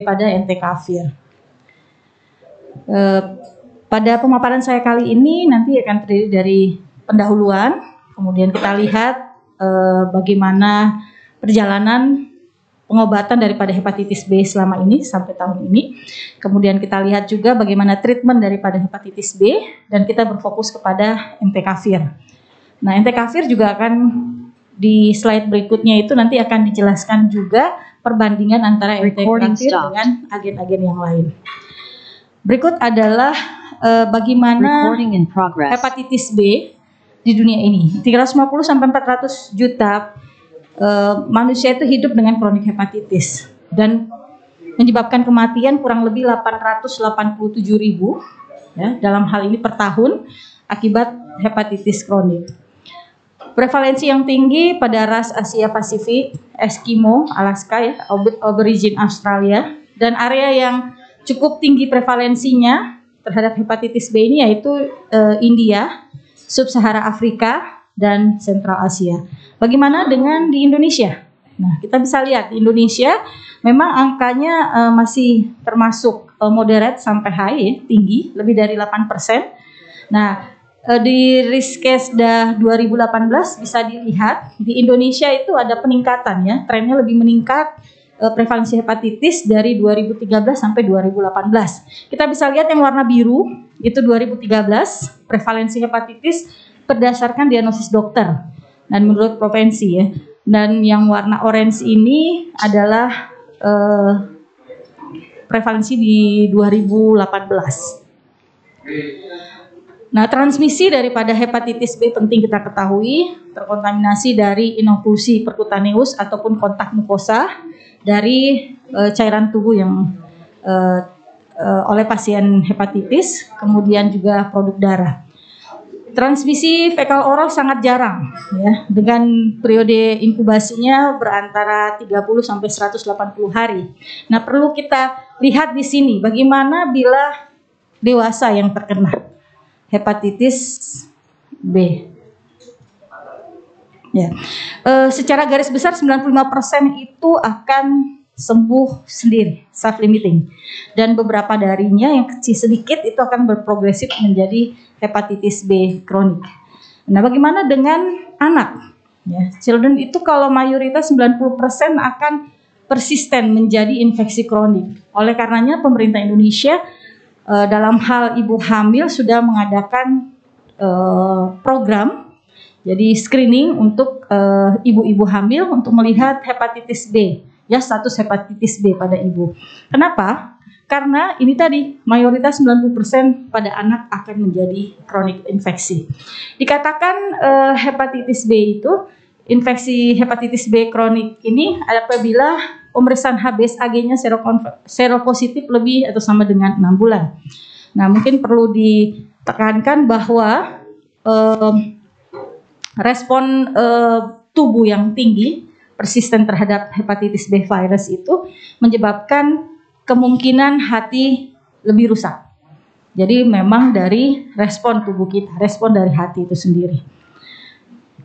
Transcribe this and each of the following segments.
pada entecavir. Pada pemaparan saya kali ini nanti akan terdiri dari pendahuluan, kemudian kita lihat bagaimana perjalanan pengobatan daripada hepatitis B selama ini sampai tahun ini. Kemudian kita lihat juga bagaimana treatment daripada hepatitis B, dan kita berfokus kepada entecavir. Nah, entecavir juga akan di slide berikutnya itu nanti akan dijelaskan juga perbandingan antara entecavir dengan agen-agen yang lain. Berikut adalah bagaimana hepatitis B di dunia ini. 350 sampai 400 juta manusia itu hidup dengan kronik hepatitis dan menyebabkan kematian kurang lebih 887.000 ya, dalam hal ini per tahun akibat hepatitis kronik. Prevalensi yang tinggi pada ras Asia Pasifik, Eskimo, Alaska ya, Aborigin Australia, dan area yang cukup tinggi prevalensinya terhadap hepatitis B ini yaitu India, Sub-Sahara Afrika, dan Sentral Asia. Bagaimana dengan di Indonesia? Nah, kita bisa lihat di Indonesia memang angkanya masih termasuk moderate sampai high ya, tinggi, lebih dari 8%. Nah, di Riskesda 2018 bisa dilihat di Indonesia itu ada peningkatan ya, trennya lebih meningkat prevalensi hepatitis dari 2013 sampai 2018. Kita bisa lihat yang warna biru itu 2013 prevalensi hepatitis berdasarkan diagnosis dokter dan menurut provinsi ya. Dan yang warna orange ini adalah prevalensi di 2018. Nah, transmisi daripada hepatitis B penting kita ketahui terkontaminasi dari inokulasi percutaneous ataupun kontak mukosa dari cairan tubuh yang oleh pasien hepatitis, kemudian juga produk darah. Transmisi fekal oral sangat jarang ya, dengan periode inkubasinya berantara 30 sampai 180 hari. Nah, perlu kita lihat di sini bagaimana bila dewasa yang terkena hepatitis B. Ya. Secara garis besar 95% itu akan sembuh sendiri, self limiting. Dan beberapa darinya yang kecil sedikit itu akan berprogresif menjadi hepatitis B kronik. Nah, bagaimana dengan anak? Ya, children itu kalau mayoritas 90% akan persisten menjadi infeksi kronik. Oleh karenanya pemerintah Indonesia dalam hal ibu hamil sudah mengadakan program jadi screening untuk ibu-ibu hamil untuk melihat hepatitis B, ya, status hepatitis B pada ibu. Kenapa? Karena ini tadi mayoritas 90% pada anak akan menjadi kronik infeksi. Dikatakan hepatitis B itu infeksi hepatitis B kronik ini apabila pemeriksaan HbS-Ag-nya seropositif lebih atau sama dengan 6 bulan. Nah, mungkin perlu ditekankan bahwa respon tubuh yang tinggi persisten terhadap hepatitis B virus itu menyebabkan kemungkinan hati lebih rusak. Jadi memang dari respon tubuh kita, respon dari hati itu sendiri.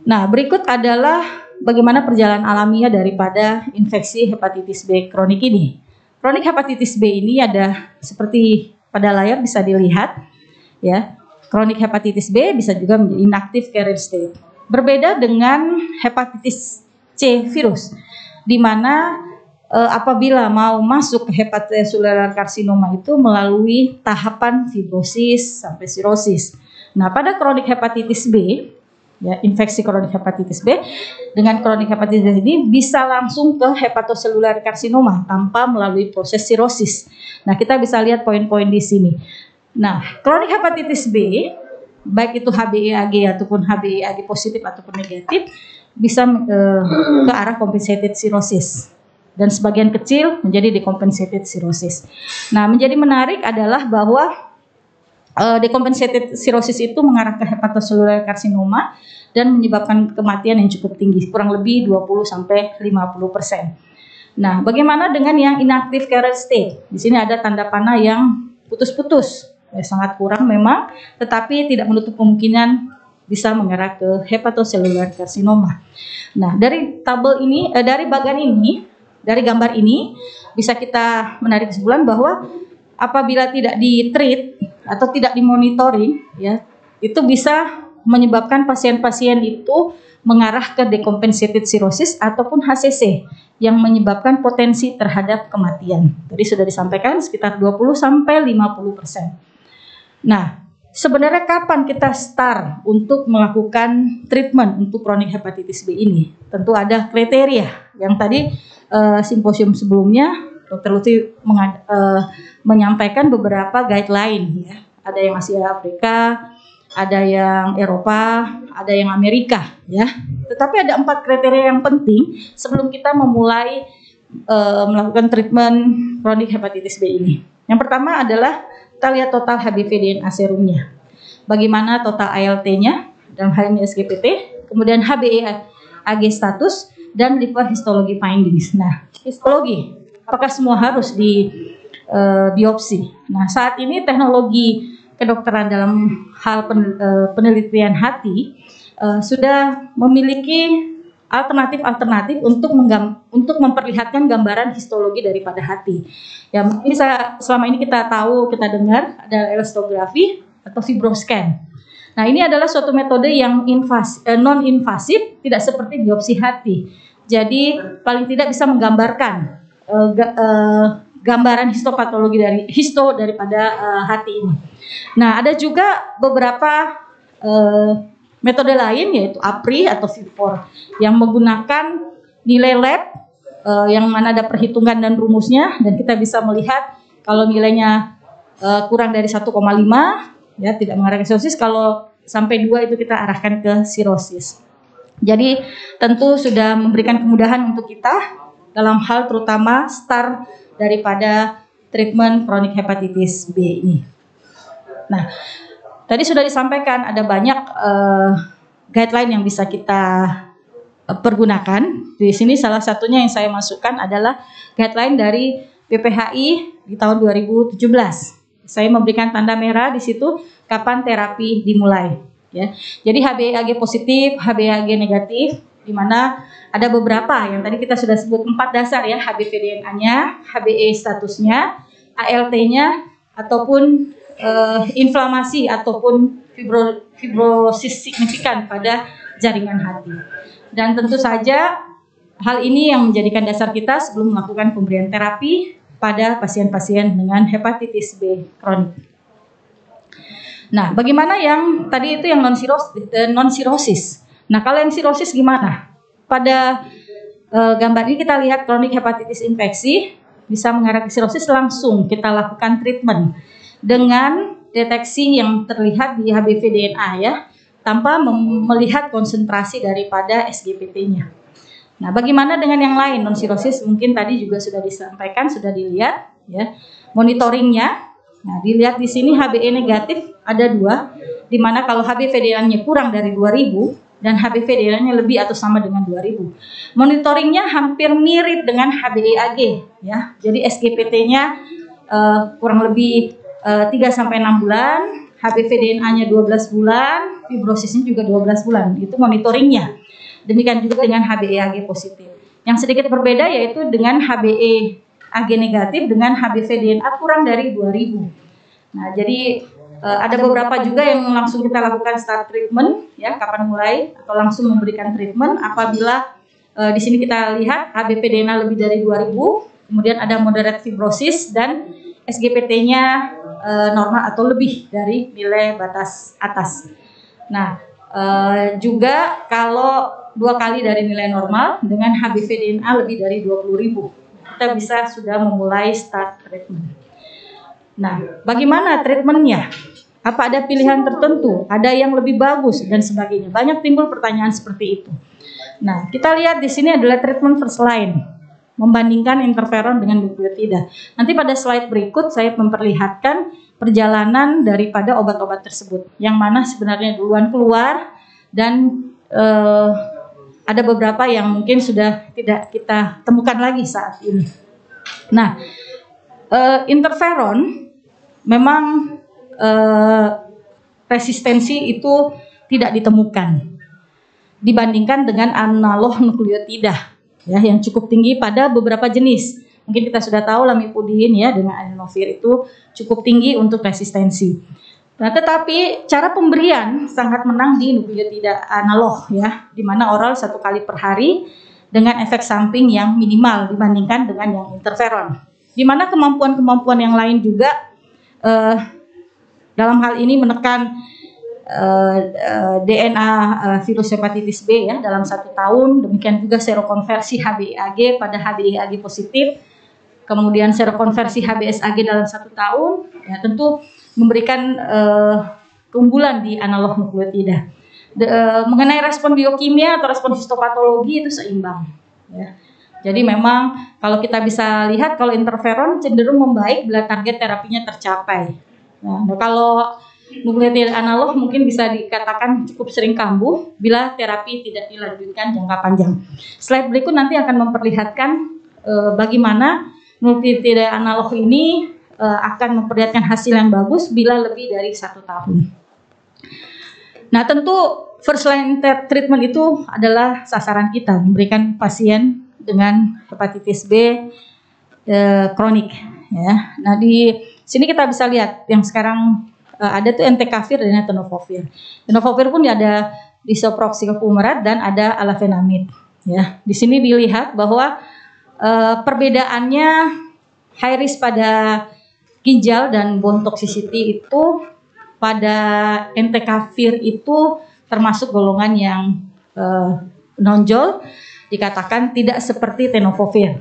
Nah, berikut adalah bagaimana perjalanan alamiah daripada infeksi hepatitis B kronik ini. Kronik hepatitis B ini ada seperti pada layar bisa dilihat, ya. Kronik hepatitis B bisa juga menjadi inactive carrier state. Berbeda dengan hepatitis C virus, di mana apabila mau masuk ke hepatocellular carcinoma itu melalui tahapan fibrosis sampai sirosis. Nah, pada kronik hepatitis B, ya, infeksi kronik hepatitis B dengan kronik hepatitis B ini bisa langsung ke hepatocellular carcinoma tanpa melalui proses sirosis. Nah, kita bisa lihat poin-poin di sini. Nah, kronik hepatitis B, baik itu HbA1g ataupun HbA1g positif ataupun negatif, bisa ke arah compensated cirrhosis dan sebagian kecil menjadi decompensated cirrhosis. Nah, menjadi menarik adalah bahwa decompensated cirrhosis itu mengarah ke hepatocellular carcinoma dan menyebabkan kematian yang cukup tinggi, kurang lebih 20-50%. Nah, bagaimana dengan yang inactive carrier state? Di sini ada tanda panah yang putus-putus, sangat kurang memang, tetapi tidak menutup kemungkinan bisa mengarah ke hepatocellular carcinoma. Nah, dari tabel ini, dari bagan ini Dari gambar ini bisa kita menarik kesimpulan bahwa apabila tidak di-treat atau tidak dimonitoring, ya, itu bisa menyebabkan pasien-pasien itu mengarah ke decompensated cirrhosis ataupun HCC yang menyebabkan potensi terhadap kematian. Tadi sudah disampaikan sekitar 20 sampai 50%. Nah, sebenarnya kapan kita start untuk melakukan treatment untuk chronic hepatitis B ini? Tentu ada kriteria yang tadi simposium sebelumnya Dr. Lutfi menyampaikan beberapa guideline, ya. Ada yang Asia Afrika, ada yang Eropa, ada yang Amerika, ya. Tetapi ada 4 kriteria yang penting sebelum kita memulai melakukan treatment chronic hepatitis B ini. Yang pertama adalah kita lihat total HBV-DNA serumnya. Bagaimana total ALT-nya dalam hal ini SGPT, kemudian HbA1c status dan liver histologi findings. Nah, histologi apakah semua harus di biopsi? Nah, saat ini teknologi kedokteran dalam hal penelitian hati sudah memiliki alternatif untuk memperlihatkan gambaran histologi daripada hati. Ya, mungkin selama ini kita dengar ada elastografi atau fibroscan. Nah, ini adalah suatu metode yang non-invasif, tidak seperti biopsi hati. Jadi paling tidak bisa menggambarkan gambaran histopatologi daripada hati ini. Nah, ada juga beberapa metode lain yaitu APRI atau FIFOR yang menggunakan nilai lab yang mana ada perhitungan dan rumusnya, dan kita bisa melihat kalau nilainya kurang dari 1,5, ya, tidak mengarah ke sirosis. Kalau sampai 2 itu kita arahkan ke sirosis. Jadi tentu sudah memberikan kemudahan untuk kita dalam hal terutama start daripada treatment chronic hepatitis B ini. Nah, tadi sudah disampaikan ada banyak guideline yang bisa kita pergunakan. Di sini salah satunya yang saya masukkan adalah guideline dari PPHI di tahun 2017. Saya memberikan tanda merah di situ kapan terapi dimulai, ya. Jadi HbA1c positif, HbA1c negatif, di mana ada beberapa yang tadi kita sudah sebut 4 dasar, ya, HBV-DNA-nya, HbA statusnya, ALT-nya, ataupun inflamasi ataupun fibrosis signifikan pada jaringan hati. Dan tentu saja hal ini yang menjadikan dasar kita sebelum melakukan pemberian terapi pada pasien-pasien dengan hepatitis B kronik. Nah, bagaimana yang tadi itu yang non-sirosis? Nah, kalau yang sirosis gimana? Pada gambar ini kita lihat kronik hepatitis infeksi bisa mengarah ke sirosis, langsung kita lakukan treatment dengan deteksi yang terlihat di HBV-DNA, ya, tanpa melihat konsentrasi daripada SGPT-nya. Nah, bagaimana dengan yang lain non-sirosis? Mungkin tadi juga sudah disampaikan, sudah dilihat, ya, monitoringnya. Nah, dilihat di sini HbA negatif ada 2, di mana kalau HBV-DNA-nya kurang dari 2000 dan HBV-DNA-nya lebih atau sama dengan 2000. Monitoringnya hampir mirip dengan HbA1c, ya. Jadi SGPT-nya kurang lebih 3 sampai 6 bulan, HBV-DNA-nya 12 bulan, fibrosisnya juga 12 bulan. Itu monitoringnya. Demikian juga dengan HbA1c positif. Yang sedikit berbeda yaitu dengan HbA1c negatif dengan HBV-DNA kurang dari 2000. Nah, jadi ada beberapa juga yang langsung kita lakukan start treatment, ya, kapan mulai atau langsung memberikan treatment apabila di sini kita lihat HBV-DNA lebih dari 2000, kemudian ada moderate fibrosis dan SGPT-nya normal atau lebih dari nilai batas atas. Nah, juga kalau 2 kali dari nilai normal dengan HBV-DNA lebih dari 20.000, kita bisa sudah memulai start treatment. Nah, bagaimana treatmentnya? Apa ada pilihan tertentu? Ada yang lebih bagus dan sebagainya. Banyak timbul pertanyaan seperti itu. Nah, kita lihat di sini adalah treatment first line, membandingkan interferon dengan nukleotida. Nanti pada slide berikut saya memperlihatkan perjalanan daripada obat-obat tersebut, yang mana sebenarnya duluan keluar dan ada beberapa yang mungkin sudah tidak kita temukan lagi saat ini. Nah, interferon memang resistensi itu tidak ditemukan dibandingkan dengan analog nukleotida. ya, yang cukup tinggi pada beberapa jenis. Mungkin kita sudah tahu lamivudin ya dengan adenofir itu cukup tinggi untuk resistensi. Nah, tetapi cara pemberian sangat menang di nukleotida analog ya, di mana oral 1 kali per hari dengan efek samping yang minimal dibandingkan dengan yang interferon. Di mana kemampuan-kemampuan yang lain juga dalam hal ini menekan DNA virus hepatitis B ya dalam 1 tahun, demikian juga serokonversi HBeAg pada HBeAg positif, kemudian serokonversi HBsAg dalam 1 tahun, ya tentu memberikan keunggulan di analog nukleotida. Mengenai respon biokimia atau respon histopatologi itu seimbang. Ya. Jadi memang kalau kita bisa lihat kalau interferon cenderung membaik bila target terapinya tercapai. Nah, kalau nukleotida analog mungkin bisa dikatakan cukup sering kambuh bila terapi tidak dilanjutkan jangka panjang. Slide berikut nanti akan memperlihatkan bagaimana nukleotida analog ini akan memperlihatkan hasil yang bagus bila lebih dari 1 tahun. Nah, tentu first line treatment itu adalah sasaran kita, memberikan pasien dengan hepatitis B kronik. Ya. Nah, di sini kita bisa lihat yang sekarang ada tuh entecavir dan tenofovir. Tenofovir pun ada disoproxil fumarat dan ada alafenamid. Ya, di sini dilihat bahwa perbedaannya high risk pada ginjal dan bone toxicity itu pada entecavir itu termasuk golongan yang nonjol, dikatakan tidak seperti tenofovir.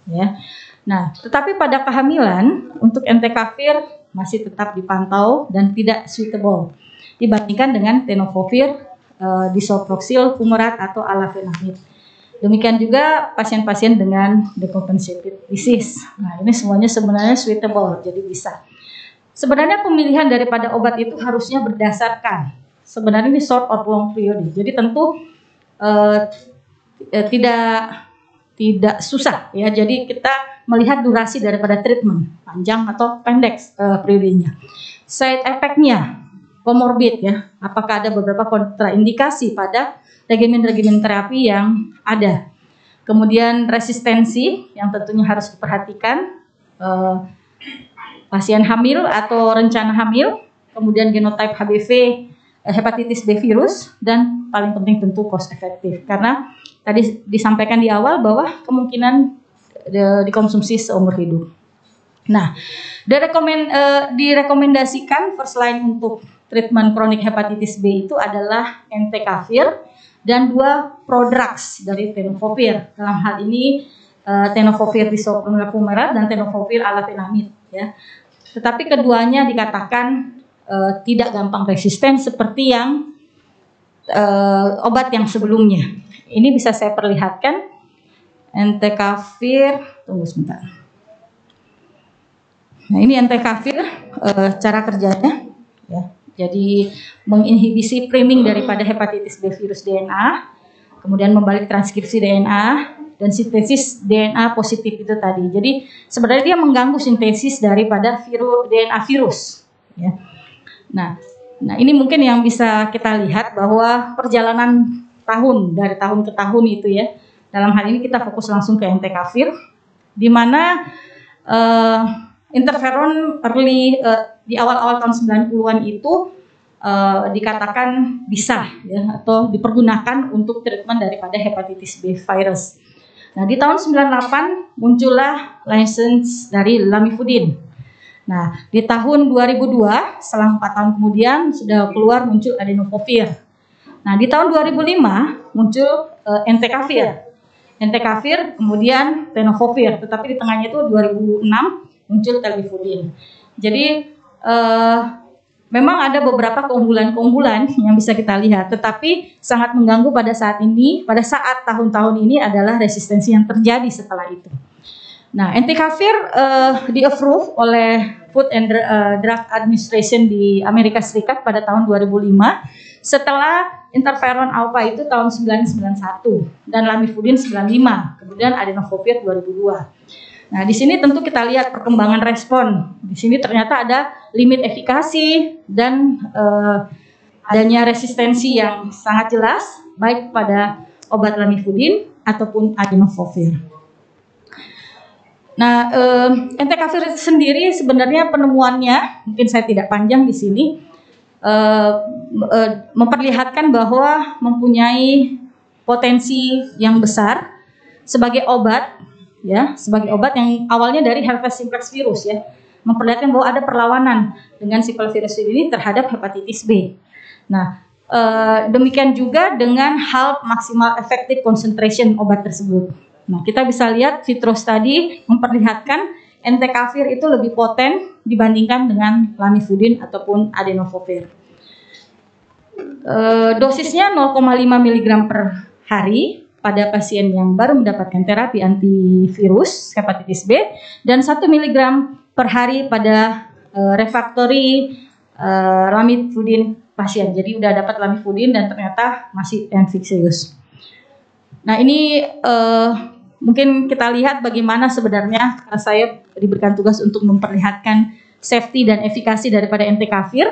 Ya. Nah, tetapi pada kehamilan untuk entecavir masih tetap dipantau dan tidak suitable dibandingkan dengan tenofovir, disoproxil fumarat atau alafenamid. Demikian juga pasien-pasien dengan decompensated disease. Nah, ini semuanya sebenarnya suitable, jadi bisa. Sebenarnya pemilihan daripada obat itu harusnya berdasarkan sebenarnya ini short or long period. Jadi tentu tidak susah ya. Jadi kita melihat durasi daripada treatment panjang atau pendek periodenya. Side effect-nya komorbid ya. Apakah ada beberapa kontraindikasi pada regimen-regimen terapi yang ada. Kemudian resistensi yang tentunya harus diperhatikan, pasien hamil atau rencana hamil, kemudian genotype HBV, hepatitis B virus, dan paling penting tentu cost efektif. Karena tadi disampaikan di awal bahwa kemungkinan dikonsumsi seumur hidup. Nah, direkomendasikan first line untuk treatment kronik hepatitis B itu adalah entecavir dan 2 prodrugs dari tenofovir. Dalam hal ini tenofovir disoproxil fumarat dan tenofovir alafenamid ya. Tetapi keduanya dikatakan tidak gampang resisten seperti yang obat yang sebelumnya. Ini bisa saya perlihatkan entecavir, tunggu sebentar. Nah, ini entecavir cara kerjanya ya. Jadi menginhibisi priming daripada hepatitis B virus DNA, kemudian membalik transkripsi DNA dan sintesis DNA positif itu tadi. Jadi sebenarnya dia mengganggu sintesis daripada DNA virus ya. Nah, ini mungkin yang bisa kita lihat bahwa perjalanan dari tahun ke tahun itu ya. Dalam hal ini kita fokus langsung ke entecavir, di mana interferon early di awal-awal tahun 90-an itu dikatakan bisa ya atau dipergunakan untuk treatment daripada hepatitis B virus. Nah, di tahun 98 muncullah license dari lamivudin. Nah, di tahun 2002 setelah 4 tahun kemudian sudah muncul adenofovir. Nah, di tahun 2005 muncul entecavir, kemudian tenofovir, tetapi di tengahnya itu 2006 muncul telmivudin. Jadi memang ada beberapa keunggulan-keunggulan yang bisa kita lihat, tetapi sangat mengganggu pada saat tahun-tahun ini adalah resistensi yang terjadi setelah itu. Nah, entecavir di-approve oleh Food and Drug Administration di Amerika Serikat pada tahun 2005 setelah interferon alpha itu tahun 1991 dan lamivudin 95, kemudian adenofovir 2002. Nah, di sini tentu kita lihat perkembangan respon. Di sini ternyata ada limit efikasi dan adanya resistensi yang sangat jelas baik pada obat lamivudin ataupun adenofovir. Nah, entecavir sendiri sebenarnya penemuannya, mungkin saya tidak panjang di sini, memperlihatkan bahwa mempunyai potensi yang besar sebagai obat, ya, sebagai obat yang awalnya dari herpes simplex virus, ya, memperlihatkan bahwa ada perlawanan dengan sipelvirus ini terhadap hepatitis B. Nah, demikian juga dengan hal maksimal effective concentration obat tersebut. Nah, kita bisa lihat vitro study memperlihatkan entecavir itu lebih poten dibandingkan dengan lamivudin ataupun adenofovir. Dosisnya 0,5 mg per hari pada pasien yang baru mendapatkan terapi antivirus hepatitis B dan 1 mg per hari pada refractory lamivudin pasien. Jadi udah dapat lamivudin dan ternyata masih infeksius. Nah, ini mungkin kita lihat bagaimana sebenarnya saya diberikan tugas untuk memperlihatkan safety dan efikasi daripada entecavir.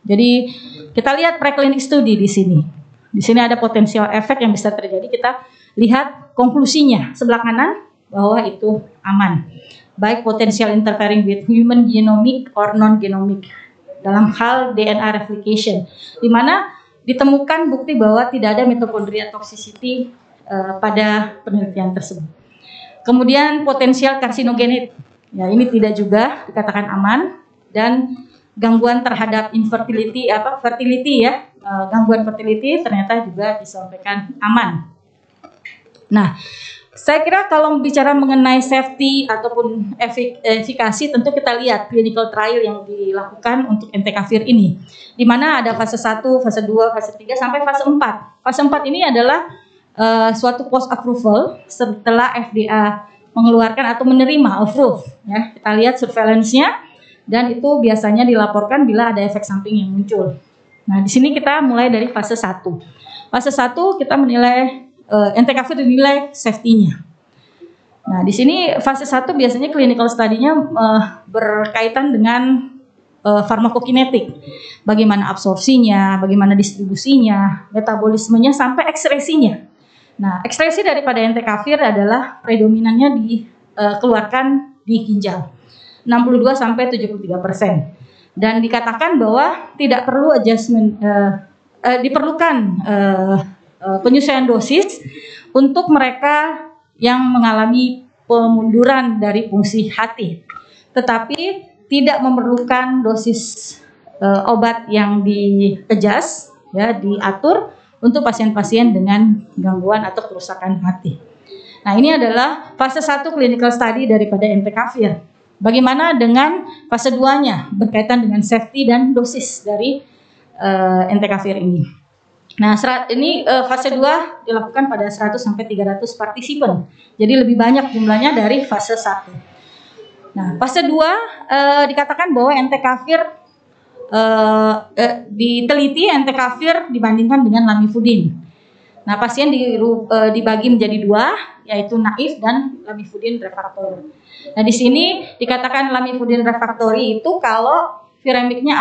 Jadi kita lihat preclinical study di sini. Di sini ada potensial efek yang bisa terjadi. Kita lihat konklusinya sebelah kanan bahwa itu aman. Baik potensial interfering with human genomic or non-genomic dalam hal DNA replication, di mana ditemukan bukti bahwa tidak ada mitokondria toxicity pada penelitian tersebut. Kemudian potensial karsinogenik, ya ini tidak juga dikatakan aman, dan gangguan terhadap infertility fertility, ya, gangguan fertility ternyata juga disampaikan aman. Nah, saya kira kalau bicara mengenai safety ataupun efikasi, tentu kita lihat clinical trial yang dilakukan untuk entecavir ini, di mana ada fase 1, fase 2, fase 3 sampai fase 4. Fase 4 ini adalah suatu post approval setelah FDA mengeluarkan atau menerima approve, ya. Kita lihat surveillance-nya dan itu biasanya dilaporkan bila ada efek samping yang muncul. Nah, di sini kita mulai dari fase 1. Fase 1 kita menilai entecavir dinilai safety-nya. Nah, di sini fase 1 biasanya clinical study-nya berkaitan dengan farmakokinetik. Bagaimana absorpsinya, bagaimana distribusinya, metabolismenya sampai ekskresinya. Nah, ekskresi daripada entecavir adalah predominannya dikeluarkan di ginjal, 62 sampai 73%. Dan dikatakan bahwa tidak perlu adjustment, diperlukan penyesuaian dosis untuk mereka yang mengalami pemunduran dari fungsi hati, tetapi tidak memerlukan dosis obat yang di-adjust, ya, diatur untuk pasien-pasien dengan gangguan atau kerusakan hati. Nah, ini adalah fase 1 clinical study daripada entecavir. Bagaimana dengan fase 2-nya berkaitan dengan safety dan dosis dari entecavir ini. Nah, ini fase 2 dilakukan pada 100 sampai 300 partisipan. Jadi lebih banyak jumlahnya dari fase 1. Nah, fase 2 dikatakan bahwa entecavir diteliti entecavir dibandingkan dengan lamivudin. Nah, pasien dibagi menjadi 2, yaitu naif dan lamivudin refractory. Nah, di sini dikatakan lamivudin refractory itu kalau viremicnya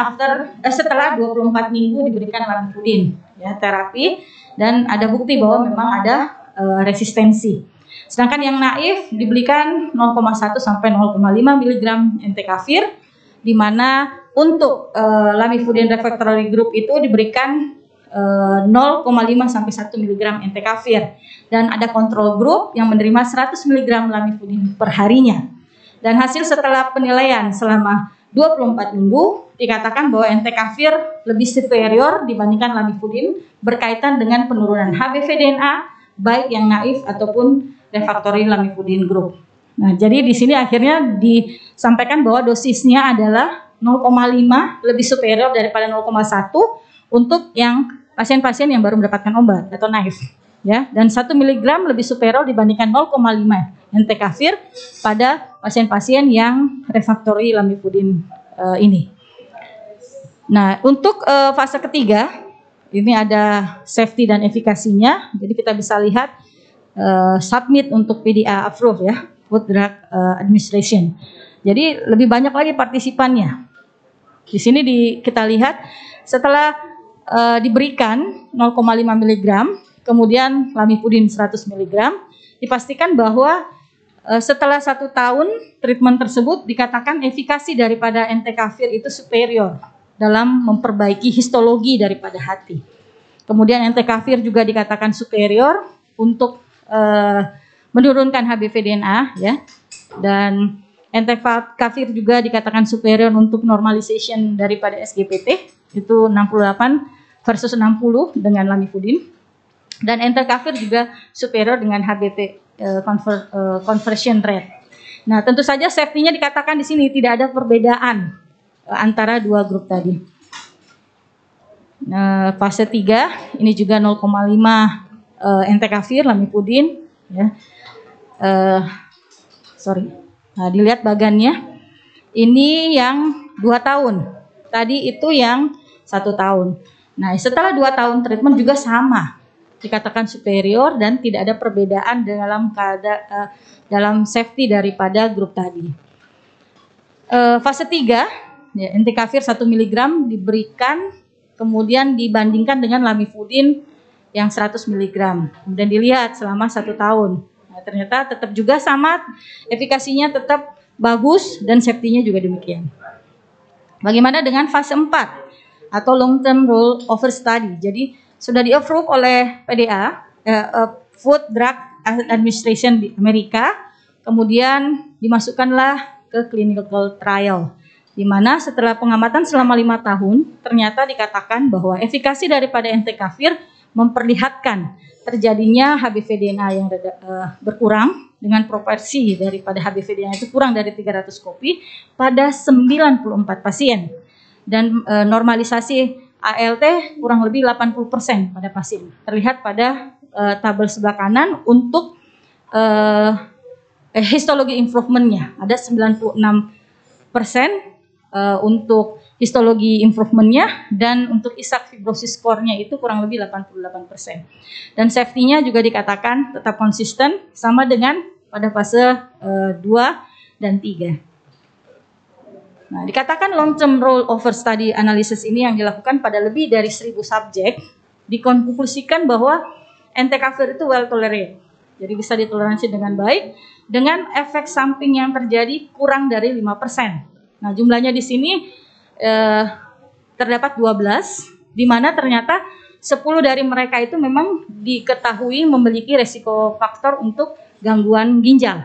setelah 24 minggu diberikan lamivudin, ya, terapi, dan ada bukti bahwa memang ada resistensi. Sedangkan yang naif diberikan 0,1 sampai 0,5 mg entecavir, di mana untuk lamivudin refractory group itu diberikan 0,5 sampai 1 mg entecavir, dan ada kontrol grup yang menerima 100 mg lamivudin per harinya. Dan hasil setelah penilaian selama 24 minggu dikatakan bahwa entecavir lebih superior dibandingkan lamivudin berkaitan dengan penurunan HBV DNA baik yang naif ataupun refractory lamivudin group. Nah, jadi di sini akhirnya disampaikan bahwa dosisnya adalah 0,5 lebih superior daripada 0,1 untuk yang pasien-pasien yang baru mendapatkan obat atau naif, ya, dan 1 mg lebih superior dibandingkan 0,5 entecavir pada pasien-pasien yang refractory lamivudin ini. Nah, untuk fase ketiga ini ada safety dan efikasinya. Jadi kita bisa lihat submit untuk PDA approve, ya, Food Drug Administration. Jadi lebih banyak lagi partisipannya. Di sini kita lihat setelah diberikan 0,5 mg kemudian lamivudin 100 mg, dipastikan bahwa setelah 1 tahun treatment tersebut dikatakan efikasi daripada entecavir itu superior dalam memperbaiki histologi daripada hati. Kemudian entecavir juga dikatakan superior untuk menurunkan HBV-DNA ya. Dan entecavir juga dikatakan superior untuk normalization daripada SGPT, itu 68 versus 60 dengan lamivudin. Dan entecavir juga superior dengan HBP conversion rate. Nah, tentu saja safety-nya dikatakan di sini tidak ada perbedaan antara dua grup tadi. Nah, fase 3 ini juga 0,5 entecavir lamivudin ya. Nah, dilihat bagannya. Ini yang 2 tahun. Tadi itu yang 1 tahun. Nah, setelah 2 tahun treatment juga sama, dikatakan superior dan tidak ada perbedaan dalam safety daripada grup tadi. Fase 3, ya, entecavir 1 mg diberikan, kemudian dibandingkan dengan lamivudin yang 100 mg. Kemudian dilihat selama 1 tahun. Nah, ternyata tetap juga sama, efikasinya tetap bagus dan safety-nya juga demikian. Bagaimana dengan fase 4 atau long term rollover study? Jadi sudah di-approve oleh PDA, Food Drug Administration di Amerika, kemudian dimasukkanlah ke clinical trial, di mana setelah pengamatan selama 5 tahun, ternyata dikatakan bahwa efikasi daripada entecavir memperlihatkan terjadinya HBV-DNA yang berkurang dengan proporsi daripada HBV-DNA itu kurang dari 300 kopi pada 94 pasien, dan normalisasi ALT kurang lebih 80% pada pasien. Terlihat pada tabel sebelah kanan untuk histologi improvement-nya. Ada 96% untuk histologi improvement-nya, dan untuk ISAC fibrosis score-nya itu kurang lebih 88%. Dan safety-nya juga dikatakan tetap konsisten sama dengan pada fase 2 dan 3. Nah, dikatakan long term rollover study analysis ini yang dilakukan pada lebih dari 1.000 subjek, dikonklusikan bahwa entecavir itu well tolerated. Jadi bisa ditoleransi dengan baik, dengan efek samping yang terjadi kurang dari 5%. Nah, jumlahnya di sini terdapat 12, di mana ternyata 10 dari mereka itu memang diketahui memiliki resiko faktor untuk gangguan ginjal.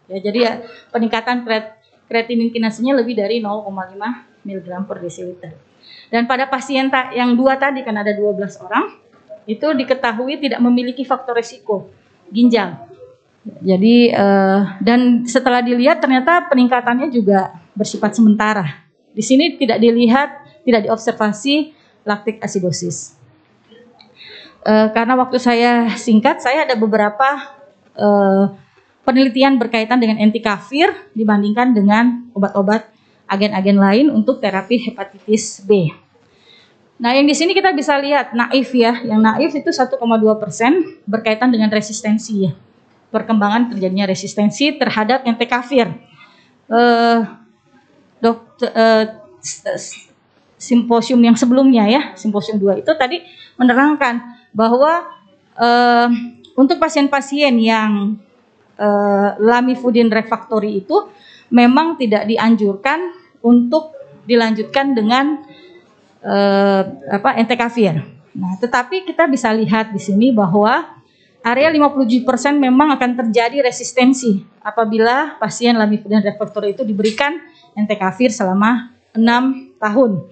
Ya, jadi ya, peningkatan kreatinin kinasenya lebih dari 0,5 mg per desiliter. Dan pada pasien yang 2 tadi, kan ada 12 orang, itu diketahui tidak memiliki faktor resiko ginjal. Jadi dan setelah dilihat ternyata peningkatannya juga bersifat sementara. Di sini tidak dilihat, tidak diobservasi laktik asidosis. Karena waktu saya singkat, saya ada beberapa penelitian berkaitan dengan entecavir dibandingkan dengan obat-obat agen-agen lain untuk terapi hepatitis B. Nah, yang di sini kita bisa lihat naif ya, yang naif itu 1,2% berkaitan dengan resistensi ya. Perkembangan terjadinya resistensi terhadap entecavir. Simposium yang sebelumnya ya, simposium 2 itu tadi menerangkan bahwa untuk pasien-pasien yang lamivudin refractory itu memang tidak dianjurkan untuk dilanjutkan dengan entecavir. Nah, tetapi kita bisa lihat di sini bahwa area 57% memang akan terjadi resistensi apabila pasien lamivudin refractory itu diberikan entecavir selama 6 tahun.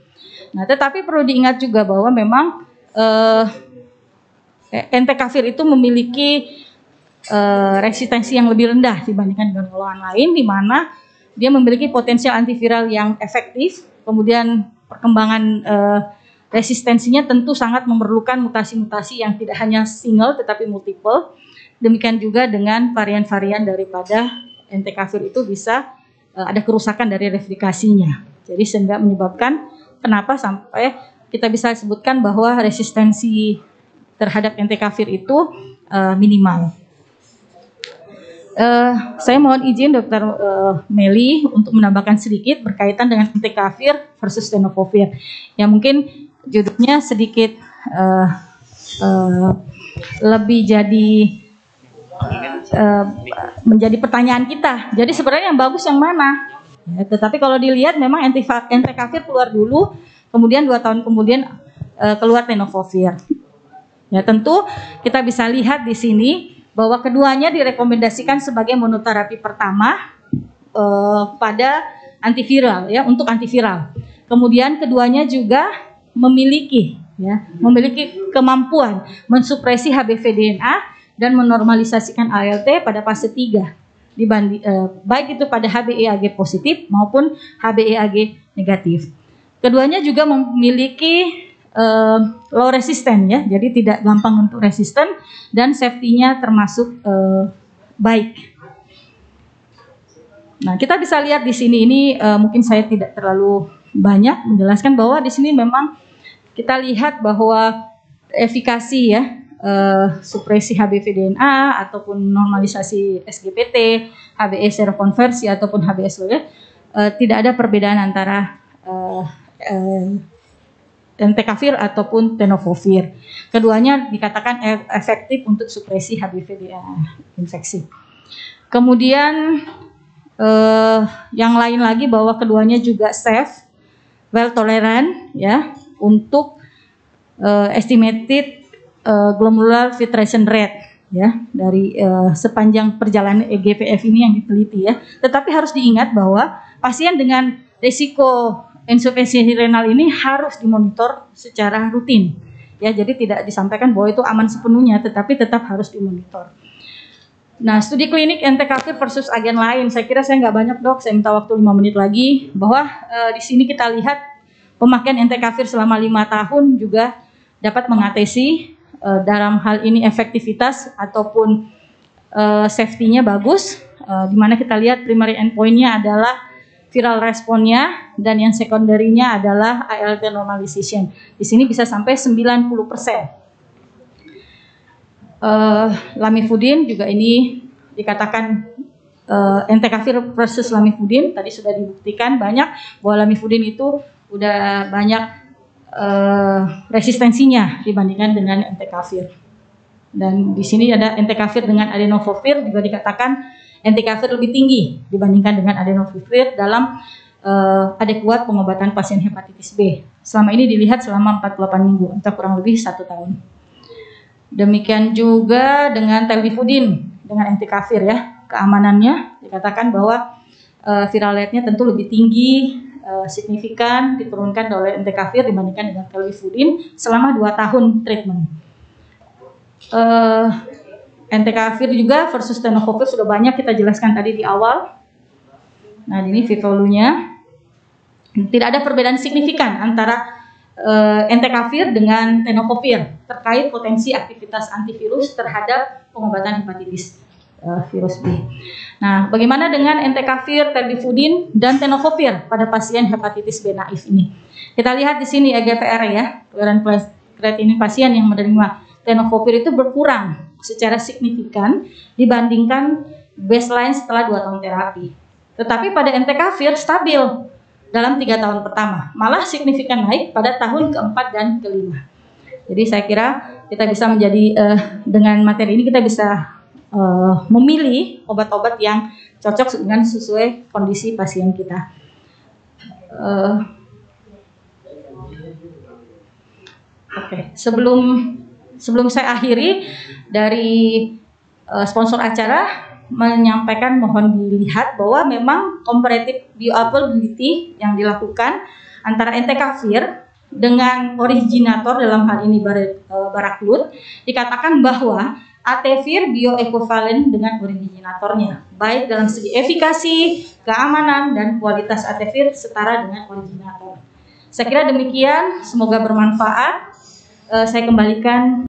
Nah, tetapi perlu diingat juga bahwa memang entecavir itu memiliki resistensi yang lebih rendah dibandingkan dengan golongan lain, di mana dia memiliki potensial antiviral yang efektif. Kemudian perkembangan resistensinya tentu sangat memerlukan mutasi-mutasi yang tidak hanya single tetapi multiple. Demikian juga dengan varian-varian daripada entecavir itu bisa ada kerusakan dari replikasinya. Jadi sehingga menyebabkan kenapa sampai kita bisa sebutkan bahwa resistensi terhadap entecavir itu minimal. Saya mohon izin Dr. Meli untuk menambahkan sedikit berkaitan dengan entecavir versus tenofovir. Ya, mungkin judulnya sedikit jadi menjadi pertanyaan kita. Jadi sebenarnya yang bagus yang mana? Ya, tetapi kalau dilihat memang entecavir keluar dulu, kemudian 2 tahun kemudian keluar tenofovir. Ya, tentu kita bisa lihat di sini bahwa keduanya direkomendasikan sebagai monoterapi pertama pada antiviral, ya, untuk antiviral. Kemudian keduanya juga memiliki kemampuan mensupresi HBV DNA dan menormalisasikan ALT pada fase 3 baik itu pada HBeAg positif maupun HBeAg negatif. Keduanya juga memiliki low resisten, ya, jadi tidak gampang untuk resisten dan safety-nya termasuk baik. Nah, kita bisa lihat di sini ini mungkin saya tidak terlalu banyak menjelaskan bahwa di sini memang kita lihat bahwa efikasi, ya, supresi HBV DNA ataupun normalisasi SGPT, HBe serokonversi ataupun HBsAg tidak ada perbedaan antara entecavir ataupun tenofovir. Keduanya dikatakan efektif untuk supresi HBV DNA infeksi. Kemudian yang lain lagi bahwa keduanya juga safe, well tolerant, ya, untuk estimated glomerular filtration rate, ya, dari sepanjang perjalanan EGFR ini yang diteliti, ya. Tetapi harus diingat bahwa pasien dengan risiko insufisiensi renal ini harus dimonitor secara rutin, ya. Jadi tidak disampaikan bahwa itu aman sepenuhnya, tetapi tetap harus dimonitor. Nah, studi klinik entecavir versus agen lain, saya kira saya nggak banyak, Dok, saya minta waktu 5 menit lagi, bahwa di sini kita lihat pemakaian entecavir selama 5 tahun juga dapat mengatasi dalam hal ini efektivitas ataupun safety-nya bagus, di mana kita lihat primary endpoint-nya adalah viral responnya dan yang sekunderinya adalah ALT normalization. Di sini bisa sampai 90%. Lamivudin juga ini dikatakan entecavir versus lamivudin, tadi sudah dibuktikan banyak bahwa lamivudin itu udah banyak resistensinya dibandingkan dengan entecavir. Dan di sini ada entecavir dengan adenofovir juga dikatakan entecavir lebih tinggi dibandingkan dengan adenofovir dalam adekuat pengobatan pasien hepatitis B. Selama ini dilihat selama 48 minggu atau kurang lebih 1 tahun. Demikian juga dengan telvifudin dengan entecavir, ya, keamanannya dikatakan bahwa viral rate-nya tentu lebih tinggi, signifikan diturunkan oleh entecavir dibandingkan dengan telvifudin selama 2 tahun treatment. Entecavir juga versus tenofovir sudah banyak kita jelaskan tadi di awal. Nah, ini V-value-nya tidak ada perbedaan signifikan antara entecavir dengan tenofovir terkait potensi aktivitas antivirus terhadap pengobatan hepatitis virus B. Nah, bagaimana dengan entecavir, telvifudin, dan tenofovir pada pasien hepatitis B naif ini? Kita lihat di sini EGFR, ya, toleransi kreatinin pasien yang menerima tenofovir itu berkurang secara signifikan dibandingkan baseline setelah 2 tahun terapi. Tetapi pada entecavir stabil dalam 3 tahun pertama, malah signifikan naik pada tahun keempat dan kelima. Jadi saya kira kita bisa menjadi dengan materi ini kita bisa memilih obat-obat yang cocok dengan sesuai kondisi pasien kita. Oke, sebelum saya akhiri, dari sponsor acara menyampaikan mohon dilihat bahwa memang comparative bioavailability yang dilakukan antara entecavir dengan originator dalam hal ini Baraclude dikatakan bahwa Atevir bioekuivalen dengan originatornya, baik dalam segi efikasi, keamanan, dan kualitas Atevir setara dengan originator. Saya kira demikian, semoga bermanfaat. Saya kembalikan